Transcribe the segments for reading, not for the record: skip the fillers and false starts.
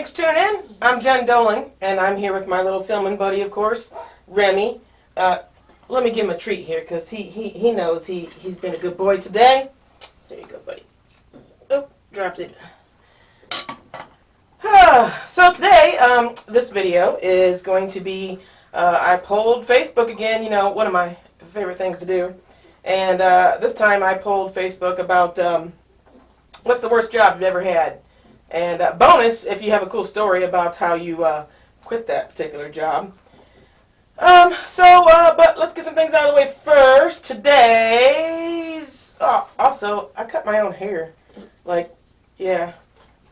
Thanks for tuning in. I'm Jen Doling, and I'm here with my little filming buddy, of course, Remy. Let me give him a treat here, because he knows he's been a good boy today. There you go, buddy. Oh, dropped it. So today, this video is going to be, I polled Facebook again, you know, one of my favorite things to do. And this time I polled Facebook about what's the worst job you've ever had. And bonus, if you have a cool story about how you quit that particular job. But let's get some things out of the way first. Today's... Oh, also, I cut my own hair. Like, yeah.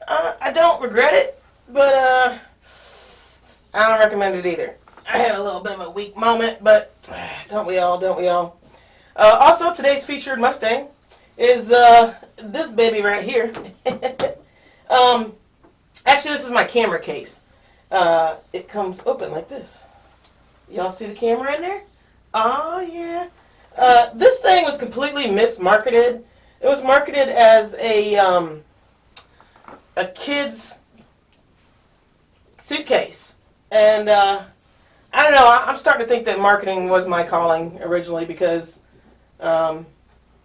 I don't regret it, but I don't recommend it either. I had a little bit of a weak moment, but don't we all, don't we all? Also, today's featured Mustang is this baby right here. Actually, this is my camera case. It comes open like this. Y'all see the camera in there? Oh, yeah. This thing was completely mismarketed. It was marketed as a kid's suitcase. And, I don't know, I'm starting to think that marketing was my calling originally because, I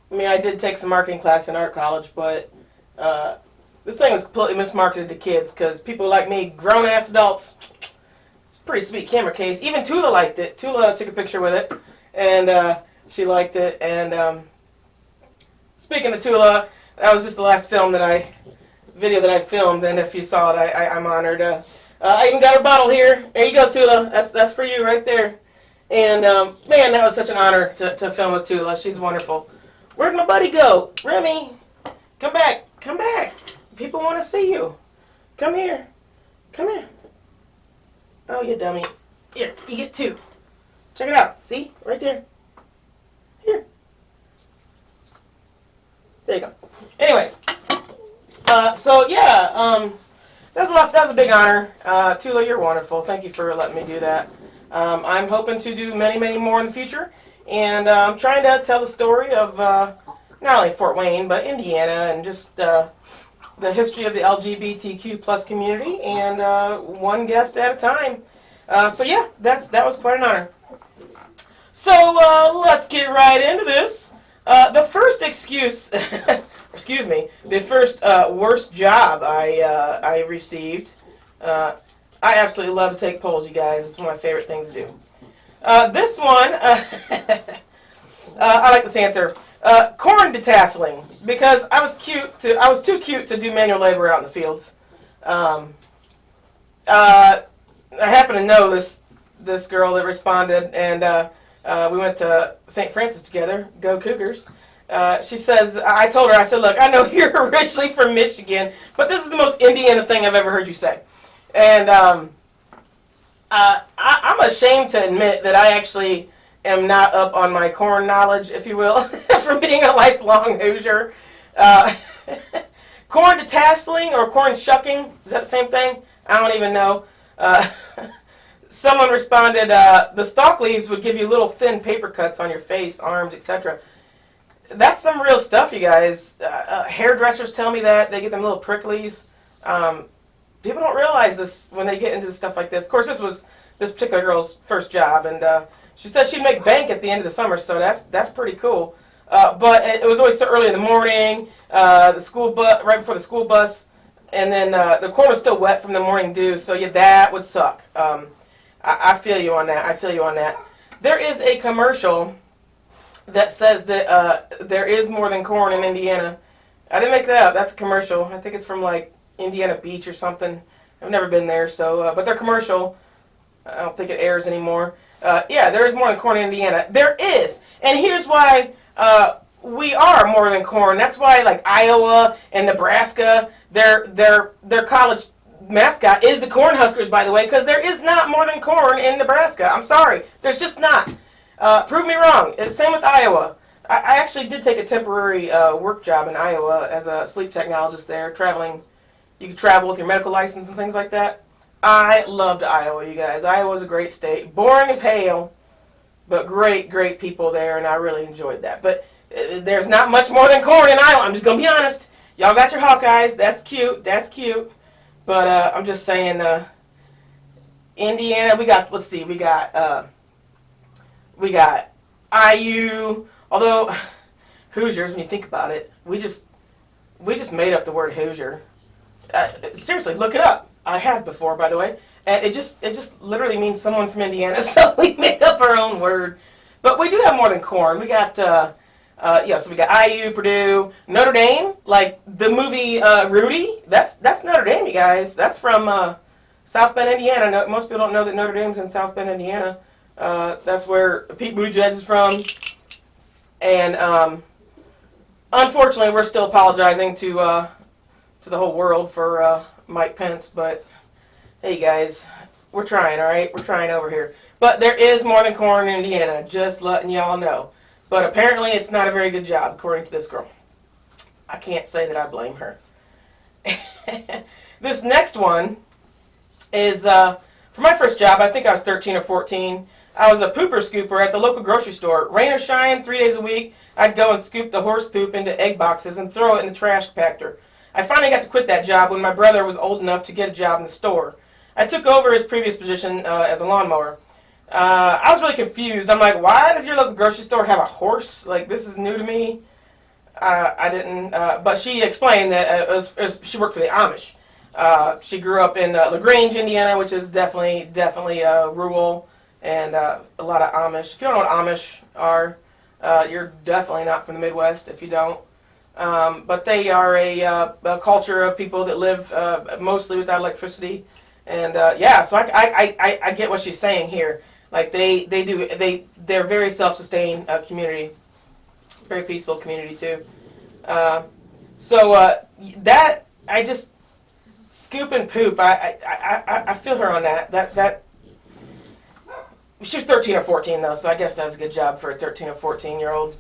mean, I did take some marketing class in art college, but, this thing was completely mismarketed to kids because people like me, grown-ass adults, it's a pretty sweet camera case. Even Tula liked it. Tula took a picture with it, and she liked it. And speaking of Tula, that was just the last video that I filmed, and if you saw it, I'm honored. I even got a bottle here. There you go, Tula. That's for you right there. And man, that was such an honor to film with Tula. She's wonderful. Where'd my buddy go? Remy, come back. Come back. People want to see you. Come here. Come here. Oh, you dummy. Here, you get two. Check it out. See? Right there. Here. There you go. Anyways. That was a big honor. Tula, you're wonderful. Thank you for letting me do that. I'm hoping to do many, many more in the future. And I'm trying to tell the story of not only Fort Wayne, but Indiana, and just the history of the LGBTQ plus community, and one guest at a time. That was quite an honor. So let's get right into this. The first excuse, the first worst job I received. I absolutely love to take polls, you guys. It's one of my favorite things to do. This one, I like this answer. Corn detasseling, because I was too cute to do manual labor out in the fields. I happen to know this girl that responded, and we went to St. Francis together. Go Cougars! She says, I told her, I said, look, I know you're originally from Michigan, but this is the most Indiana thing I've ever heard you say. And I'm ashamed to admit that I actually am not up on my corn knowledge, if you will, from being a lifelong Hoosier. Corn detasseling or corn shucking, is that the same thing? I don't even know. Someone responded, the stalk leaves would give you little thin paper cuts on your face, arms, etc. That's some real stuff, you guys. Hairdressers tell me that. They get them little pricklies. People don't realize this when they get into stuff like this. Of course, this was this particular girl's first job, and she said she'd make bank at the end of the summer, so that's pretty cool. But it was always so early in the morning, the school bus, right before the school bus, and then the corn was still wet from the morning dew, so yeah, that would suck. I feel you on that. I feel you on that. There is a commercial that says that there is more than corn in Indiana. I didn't make that up. That's a commercial. I think it's from like Indiana Beach or something. I've never been there, so but their commercial, I don't think it airs anymore. Yeah, there is more than corn in Indiana. There is, and here's why we are more than corn. That's why, like Iowa and Nebraska, their college mascot is the Cornhuskers, by the way, because there is not more than corn in Nebraska. I'm sorry, there's just not. Prove me wrong. It's same with Iowa. I actually did take a temporary work job in Iowa as a sleep technologist there, traveling. You could travel with your medical license and things like that. I loved Iowa, you guys. Iowa's a great state. Boring as hell, but great, great people there, and I really enjoyed that. But there's not much more than corn in Iowa. I'm just going to be honest. Y'all got your Hawkeyes. That's cute. That's cute. But I'm just saying, Indiana, let's see, we got IU. Although Hoosiers, when you think about it, we just made up the word Hoosier. Seriously, look it up. I have before, by the way, and it just literally means someone from Indiana. So we made up our own word. But we do have more than corn. We got so we got IU, Purdue, Notre Dame, like the movie Rudy. That's Notre Dame, you guys. That's from South Bend, Indiana. No, most people don't know that Notre Dame's in South Bend, Indiana. That's where Pete Buttigieg is from. And unfortunately, we're still apologizing to the whole world for Mike Pence. But hey, guys, we're trying, all right? We're trying over here. But there is more than corn in Indiana, just letting y'all know. But apparently it's not a very good job, according to this girl. I can't say that I blame her. This next one is, for my first job, I think I was 13 or 14. I was a pooper scooper at the local grocery store. Rain or shine, 3 days a week, I'd go and scoop the horse poop into egg boxes and throw it in the trash compactor. I finally got to quit that job when my brother was old enough to get a job in the store. I took over his previous position as a lawnmower. I was really confused. I'm like, why does your local grocery store have a horse? Like, this is new to me. I didn't, but she explained that she worked for the Amish. She grew up in LaGrange, Indiana, which is definitely rural, and a lot of Amish. If you don't know what Amish are, you're definitely not from the Midwest if you don't. But they are a culture of people that live mostly without electricity. And so I get what she's saying here. Like they're very self-sustained community, very peaceful community too. That I just scoop and poop. I feel her on that. That she was 13 or 14 though, so I guess that was a good job for a 13 or 14-year-old.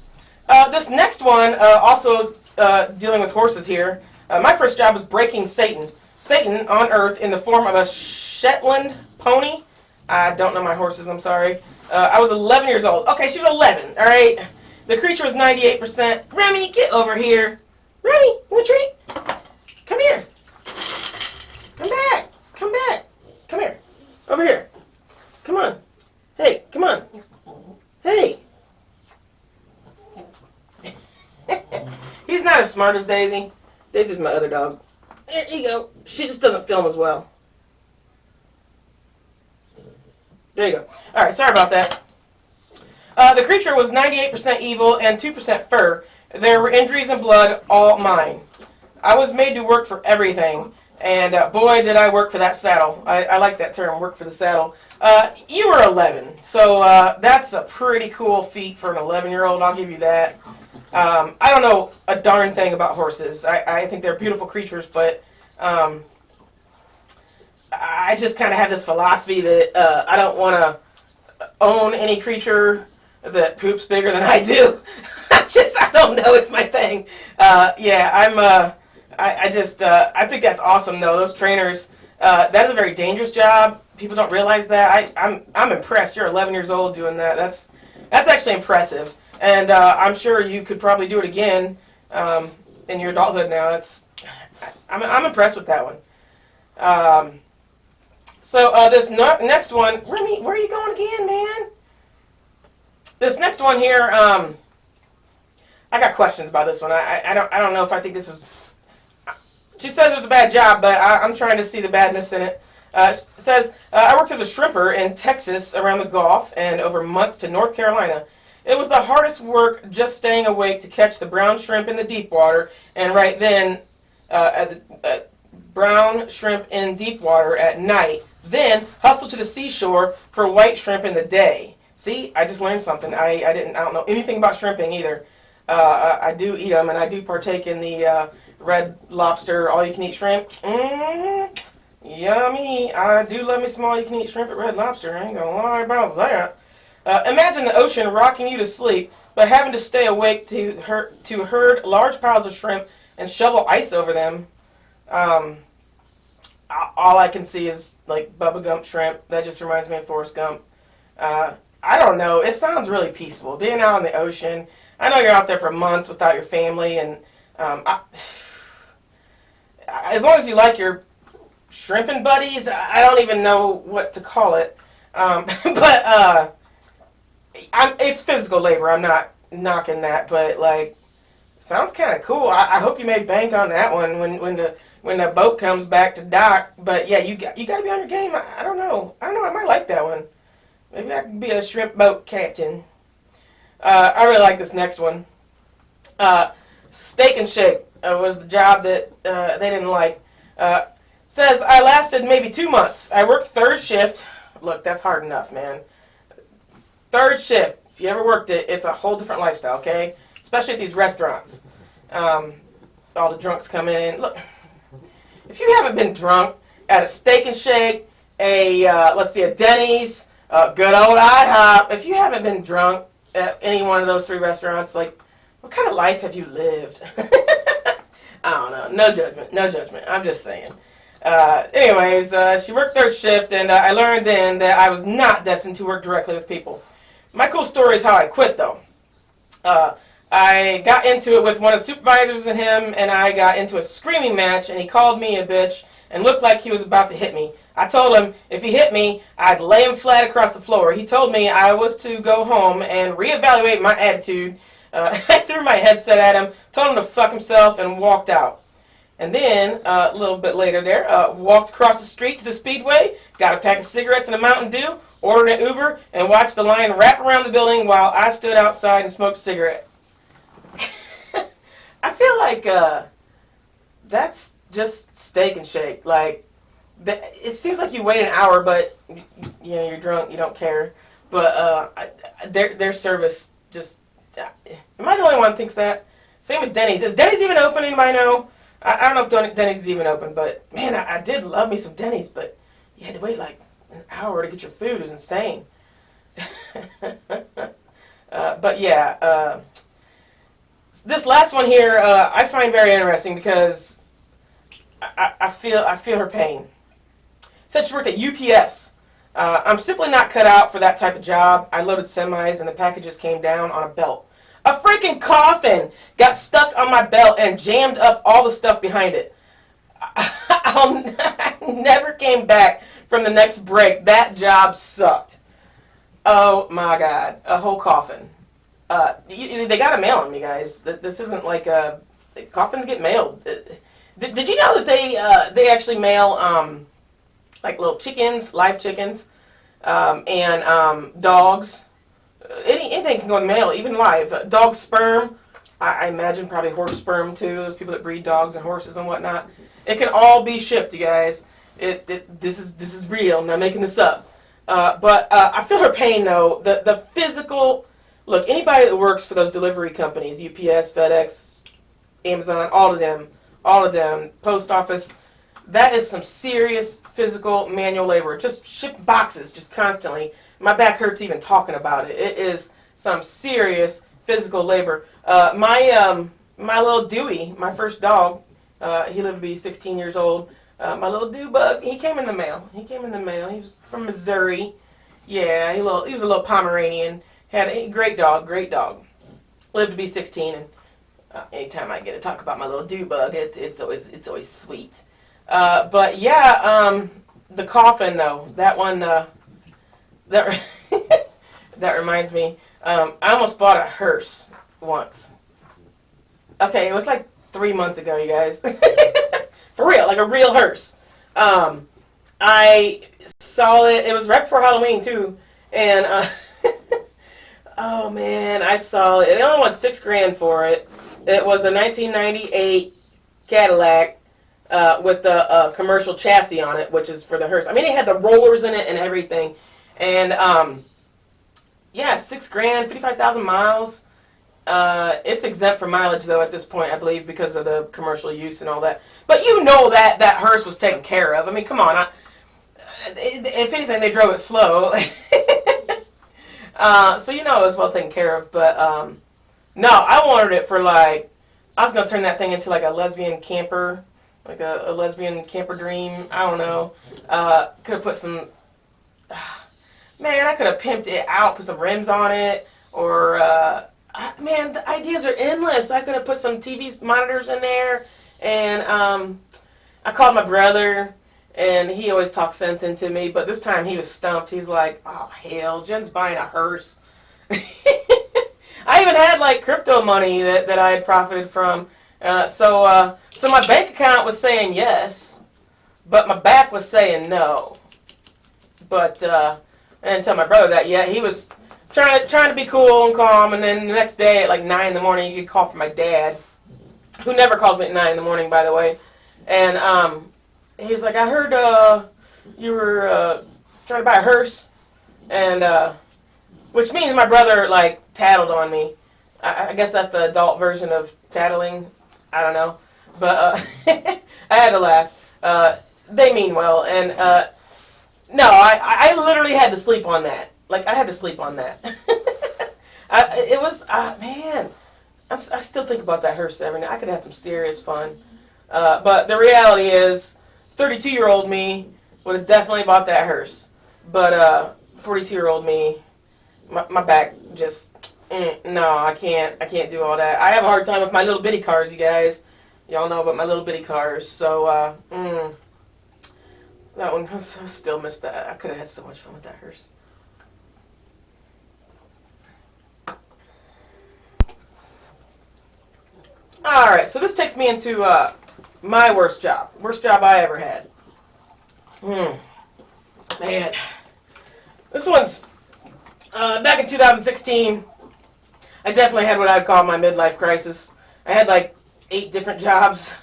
This next one also dealing with horses here. My first job was breaking Satan on Earth in the form of a Shetland pony. I don't know my horses, I'm sorry. I was 11 years old. Okay, she was 11, all right? The creature was 98%. Remy, get over here. Remy, you want a treat? Come here. Come back. Come back. Come here. Over here. Come on. Hey, come on. Hey. He's not as smart as Daisy. Daisy's my other dog. There you go. She just doesn't film as well. There you go. All right, sorry about that. The creature was 98% evil and 2% fur. There were injuries and blood, all mine. I was made to work for everything, and boy, did I work for that saddle. I like that term, work for the saddle. You were 11, so that's a pretty cool feat for an 11-year-old, I'll give you that. I don't know a darn thing about horses. I think they're beautiful creatures, but I just kind of have this philosophy that I don't want to own any creature that poops bigger than I do. I don't know, it's my thing. I think that's awesome though. Those trainers, that's a very dangerous job. People don't realize that. I'm impressed. You're 11 years old doing that. That's actually impressive. And I'm sure you could probably do it again in your adulthood now. I'm impressed with that one. This next one, Remy, where are you going again, man? This next one here, I got questions about this one. I don't know if I think this is. She says it was a bad job, but I'm trying to see the badness in it. It says I worked as a shrimper in Texas around the Gulf and over months to North Carolina. It was the hardest work, just staying awake to catch the brown shrimp in the deep water, and right then, brown shrimp in deep water at night. Then hustle to the seashore for white shrimp in the day. See, I just learned something. I don't know anything about shrimping either. I do eat them, and I do partake in the Red Lobster all-you-can-eat shrimp. Yummy. I do love me some all-you-can-eat shrimp at Red Lobster. I ain't gonna lie about that. Imagine the ocean rocking you to sleep, but having to stay awake to herd large piles of shrimp and shovel ice over them. All I can see is like Bubba Gump shrimp. That just reminds me of Forrest Gump. I don't know. It sounds really peaceful. Being out in the ocean. I know you're out there for months without your family, and as long as you like your shrimping buddies. I don't even know what to call it. But it's physical labor. I'm not knocking that, but like, sounds kind of cool. I hope you made bank on that one when the boat comes back to dock. But yeah, you got to be on your game. I don't know. I don't know. I might like that one. Maybe I could be a shrimp boat captain. I really like this next one. Steak and Shake was the job that they didn't like. Says I lasted maybe 2 months. I worked third shift. Look, that's hard enough, man. Third shift. If you ever worked it, it's a whole different lifestyle, okay? Especially at these restaurants. All the drunks come in. Look, if you haven't been drunk at a Steak and Shake, a Denny's, good old IHOP, if you haven't been drunk at any one of those three restaurants, like, what kind of life have you lived? I don't know. No judgment. No judgment. I'm just saying. Anyways, she worked third shift, and I learned then that I was not destined to work directly with people. My cool story is how I quit, though. I got into it with one of the supervisors and him, and I got into a screaming match, and he called me a bitch and looked like he was about to hit me. I told him if he hit me, I'd lay him flat across the floor. He told me I was to go home and reevaluate my attitude. I threw my headset at him, told him to fuck himself, and walked out. And then, a little bit later there, walked across the street to the Speedway, got a pack of cigarettes and a Mountain Dew, ordered an Uber, and watched the line wrap around the building while I stood outside and smoked a cigarette. I feel like that's just Steak and Shake. Like, it seems like you wait an hour, but you know you're drunk, you don't care. But their service just. Am I the only one that thinks that? Same with Denny's. Is Denny's even open? Anybody know? I don't know if Denny's is even open, but man, I did love me some Denny's, but you had to wait like an hour to get your food. It was insane. But yeah, this last one here I find very interesting because I feel her pain. Said she worked at UPS. I'm simply not cut out for that type of job. I loaded semis and the packages came down on a belt. A freaking coffin got stuck on my belt and jammed up all the stuff behind it. I never came back from the next break. That job sucked. Oh my God. A whole coffin. They gotta mail them, you guys. This isn't like coffins get mailed. Did you know that they actually mail like little chickens, live chickens, and dogs? Anything can go in the mail, even live. Dog sperm, I imagine probably horse sperm too. Those people that breed dogs and horses and whatnot. It can all be shipped, you guys. This is real. I'm not making this up. But I feel her pain though. The physical. Look, anybody that works for those delivery companies, UPS, FedEx, Amazon, all of them, post office. That is some serious physical manual labor. Just ship boxes, just constantly. My back hurts even talking about it. It is some serious physical labor. My little Dewey, my first dog, he lived to be 16 years old. My little Dewbug, he came in the mail. He was from Missouri. Yeah, he was a little Pomeranian. Had a great dog. Lived to be 16, and anytime I get to talk about my little Dewbug, it's always sweet. But yeah, the coffin though, that one. That that reminds me. I almost bought a hearse once. Okay, it was like 3 months ago, you guys. For real, like a real hearse. I saw it. It was right before Halloween too, and oh man, I saw it. They only want $6,000 for it. It was a 1998 Cadillac with the commercial chassis on it, which is for the hearse. I mean, it had the rollers in it and everything. And, yeah, $6,000, 55,000 miles. It's exempt from mileage, though, at this point, I believe, because of the commercial use and all that. But you know that hearse was taken care of. I mean, come on. If anything, they drove it slow. So you know it was well taken care of. But, no, I wanted it for, like, I was going to turn that thing into, like, a lesbian camper. Like a lesbian camper dream. I don't know. Could have put some... Man, I could have pimped it out, put some rims on it, or, man, the ideas are endless. I could have put some TV monitors in there, and I called my brother, and he always talks sense into me. But this time he was stumped. He's like, "Oh hell, Jen's buying a hearse." I even had like crypto money that I had profited from. So my bank account was saying yes, but my back was saying no. But I didn't tell my brother that yet. He was trying to be cool and calm, and then the next day at like 9 in the morning, you get a call from my dad, who never calls me at 9 in the morning, by the way. And he's like, "I heard you were trying to buy a hearse," and which means my brother like tattled on me. I guess that's the adult version of tattling. I don't know, but I had to laugh. They mean well, and no, I literally had to sleep on that. Like, I had to sleep on that. It was, man, I still think about that hearse every night. I could have had some serious fun. But the reality is, 32-year-old me would have definitely bought that hearse. But 42-year-old me, my back just, no, I can't do all that. I have a hard time with my little bitty cars, you guys. Y'all know about my little bitty cars. So, that one, I still miss that. I could have had so much fun with that hearse. Alright, so this takes me into my worst job. Worst job I ever had. Man. This one's, back in 2016, I definitely had what I'd call my midlife crisis. I had like 8 different jobs,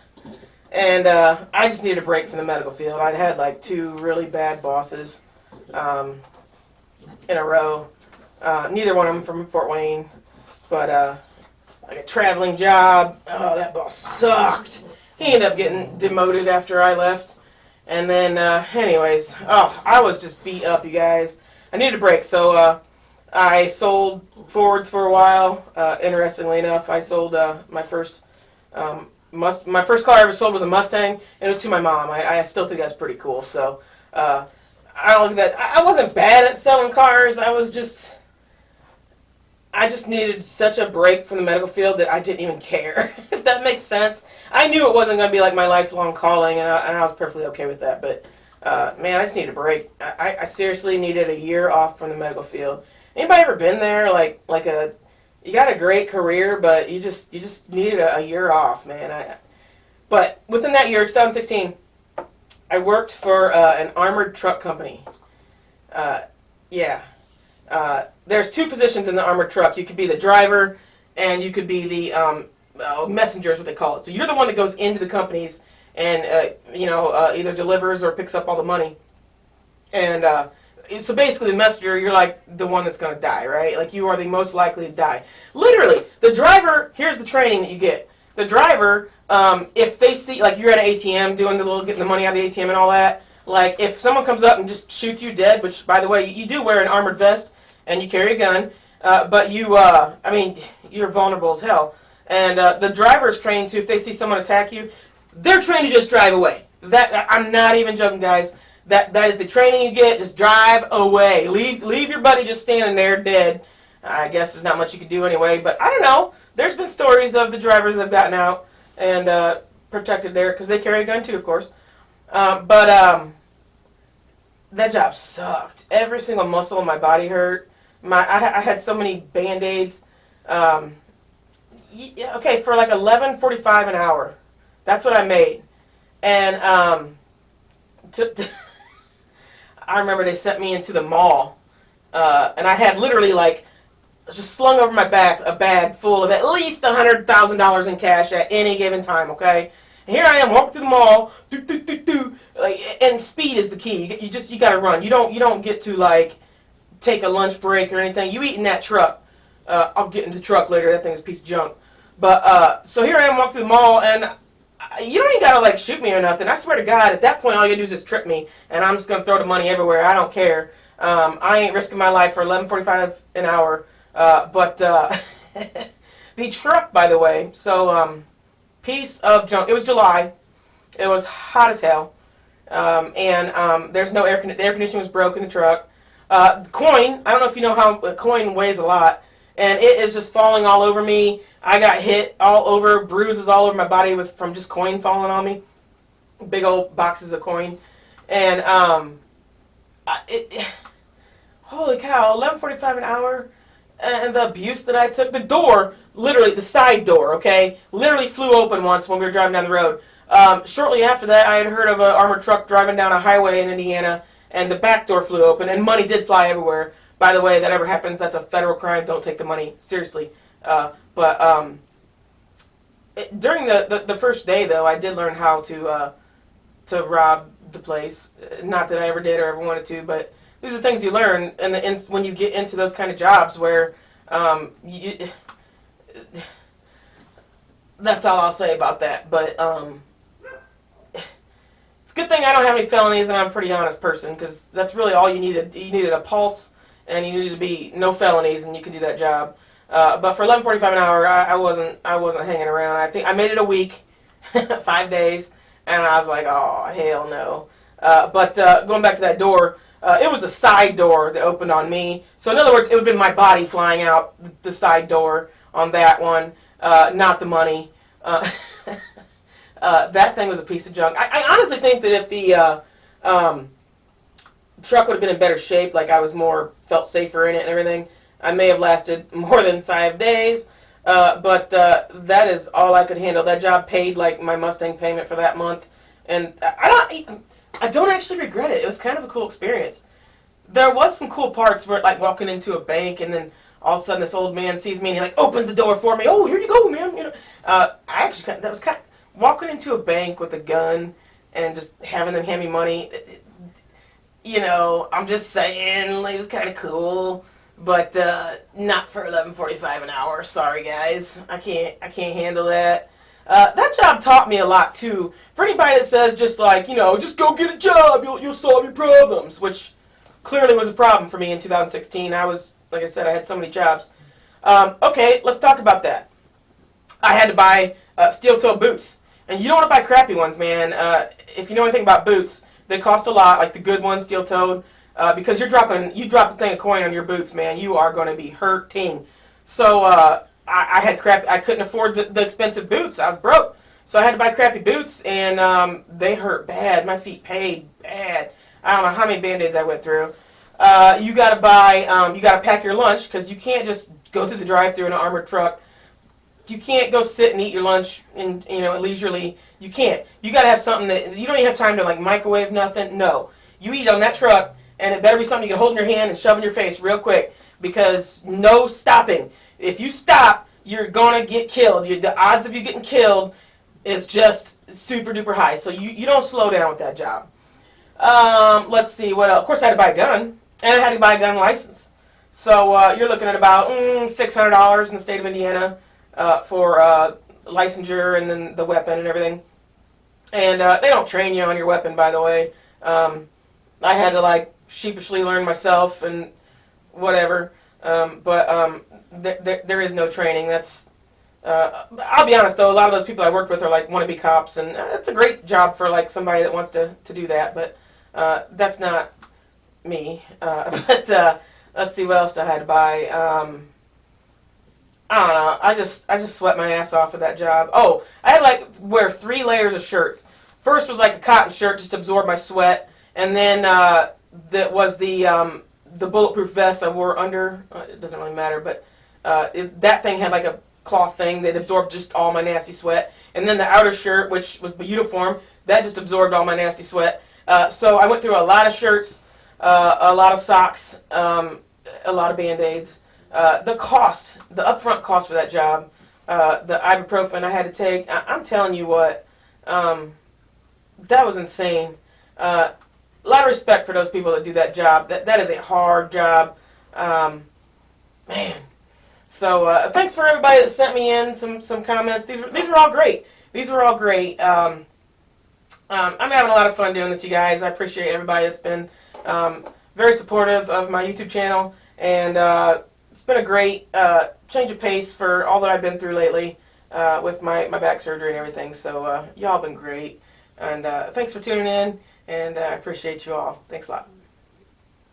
and I just needed a break from the medical field. I'd had like 2 really bad bosses in a row. Neither one of them from Fort Wayne, but like a traveling job. Oh, that boss sucked. He ended up getting demoted after I left. And then, anyways, I was just beat up, you guys. I needed a break, so I sold Fords for a while. Interestingly enough, I sold my first my first car I ever sold was a Mustang, and it was to my mom. I still think that's pretty cool. So I don't look at that. I wasn't bad at selling cars. I just needed such a break from the medical field that I didn't even care, if that makes sense. I knew it wasn't going to be like my lifelong calling, and I was perfectly okay with that. But, man, I just needed a break. I seriously needed a year off from the medical field. Anybody ever been there? You got a great career, but you just needed a year off, man. But within that year, 2016, I worked for an armored truck company. Yeah. There's 2 positions in the armored truck. You could be the driver, and you could be the messenger is what they call it. So you're the one that goes into the companies and either delivers or picks up all the money. And so basically, the messenger, you're like the one that's going to die, right? Like, you are the most likely to die. Literally, the driver. Here's the training that you get. The driver, if they see, like, you're at an ATM doing getting the money out of the ATM and all that. Like, if someone comes up and just shoots you dead, which, by the way, you do wear an armored vest and you carry a gun, but you're vulnerable as hell. And the driver's trained to, if they see someone attack you, they're trained to just drive away. I'm not even joking, guys. That is the training you get. Just drive away. Leave your buddy just standing there dead. I guess there's not much you can do anyway, but I don't know. There's been stories of the drivers that have gotten out and protected there, because they carry a gun too, of course. But that job sucked. Every single muscle in my body hurt. I had so many Band-Aids. Okay, for like $11.45 an hour. That's what I made. And I remember they sent me into the mall. And I had literally like just slung over my back a bag full of at least $100,000 in cash at any given time, okay? And here I am walking through the mall, and speed is the key. You got to run. You don't get to like take a lunch break or anything. You eat in that truck. I'll get into the truck later. That thing is a piece of junk. But so here I am walking through the mall, and you don't even gotta like shoot me or nothing. I swear to God, at that point all you gotta do is just trip me, and I'm just gonna throw the money everywhere. I don't care. I ain't risking my life for $11.45 an hour. But the truck, by the way, so piece of junk. It was July. It was hot as hell. And there's no air conditioning. The air conditioning was broke in the truck. Coin, I don't know if you know how coin weighs a lot, and it is just falling all over me. I got hit all over, bruises all over my body from just coin falling on me. Big old boxes of coin. And holy cow, 11.45 an hour, and the abuse that I took. The door, literally the side door, okay, literally flew open once when we were driving down the road. Shortly after that, I had heard of an armored truck driving down a highway in Indiana, and the back door flew open, and money did fly everywhere. By the way, that ever happens, that's a federal crime. Don't take the money seriously. During the first day, though, I did learn how to rob the place. Not that I ever did or ever wanted to, but these are things you learn when you get into those kind of jobs where that's all I'll say about that. But it's a good thing I don't have any felonies and I'm a pretty honest person, because that's really all you needed. You needed a pulse and you needed to be no felonies and you could do that job. But for 11.45 an hour, I wasn't hanging around. I think I made it a week, 5 days, and I was like, oh hell no. But going back to that door, it was the side door that opened on me. So in other words, it would have been my body flying out the side door on that one, not the money. That thing was a piece of junk. I honestly think that if the truck would have been in better shape, like I was felt safer in it and everything, I may have lasted more than 5 days. But that is all I could handle. That job paid like my Mustang payment for that month, and I don't actually regret it. It was kind of a cool experience. There was some cool parts where, like, walking into a bank and then all of a sudden this old man sees me and he like opens the door for me. Oh, here you go, man. That was kind of, walking into a bank with a gun and just having them hand me money. I'm just saying, it was kind of cool, but not for 11.45 an hour. Sorry, guys. I can't handle that. That job taught me a lot too. For anybody that says just go get a job, you'll solve your problems, which clearly was a problem for me in 2016. Like I said, I had so many jobs. Okay, let's talk about that. I had to buy steel-toe boots, and you don't want to buy crappy ones, man. If you know anything about boots, they cost a lot, like the good ones, steel-toed, because you drop a thing of coin on your boots, man, you are going to be hurting. So I had crap. I couldn't afford the expensive boots. I was broke, so I had to buy crappy boots, and they hurt bad. My feet paid bad. I don't know how many Band-Aids I went through. You gotta pack your lunch, because you can't just go through the drive-thru in an armored truck. You can't go sit and eat your lunch leisurely. You can't. You gotta have something that you don't even have time to microwave nothing. No, you eat on that truck, and it better be something you can hold in your hand and shove in your face real quick, because no stopping. If you stop, you're gonna get killed. The odds of you getting killed is just super duper high. So you don't slow down with that job. Let's see what else. Of course, I had to buy a gun, and I had to buy a gun license. So you're looking at about $600 in the state of Indiana for licensure and then the weapon and everything. And they don't train you on your weapon, by the way. I had to sheepishly learn myself and whatever. There is no training. That's I'll be honest though, a lot of those people I worked with are wannabe cops, and it's a great job for somebody that wants to do that, but that's not me. But let's see what else I had to buy. I don't know. I just sweat my ass off with that job. Oh, I had to wear 3 layers of shirts. First was a cotton shirt just to absorb my sweat, and then that was the bulletproof vest I wore under. It doesn't really matter, but that thing had a cloth thing that absorbed just all my nasty sweat. And then the outer shirt, which was the uniform, that just absorbed all my nasty sweat. So I went through a lot of shirts, a lot of socks, a lot of Band-Aids. The upfront cost for that job, the ibuprofen I had to take, I'm telling you what, that was insane. A lot of respect for those people that do that job. That is a hard job. Man. So thanks for everybody that sent me in some comments. These were all great. These were all great. I'm having a lot of fun doing this, you guys. I appreciate everybody that's been very supportive of my YouTube channel, and it's been a great change of pace for all that I've been through lately with my back surgery and everything. So y'all been great, and thanks for tuning in, and I appreciate you all. Thanks a lot.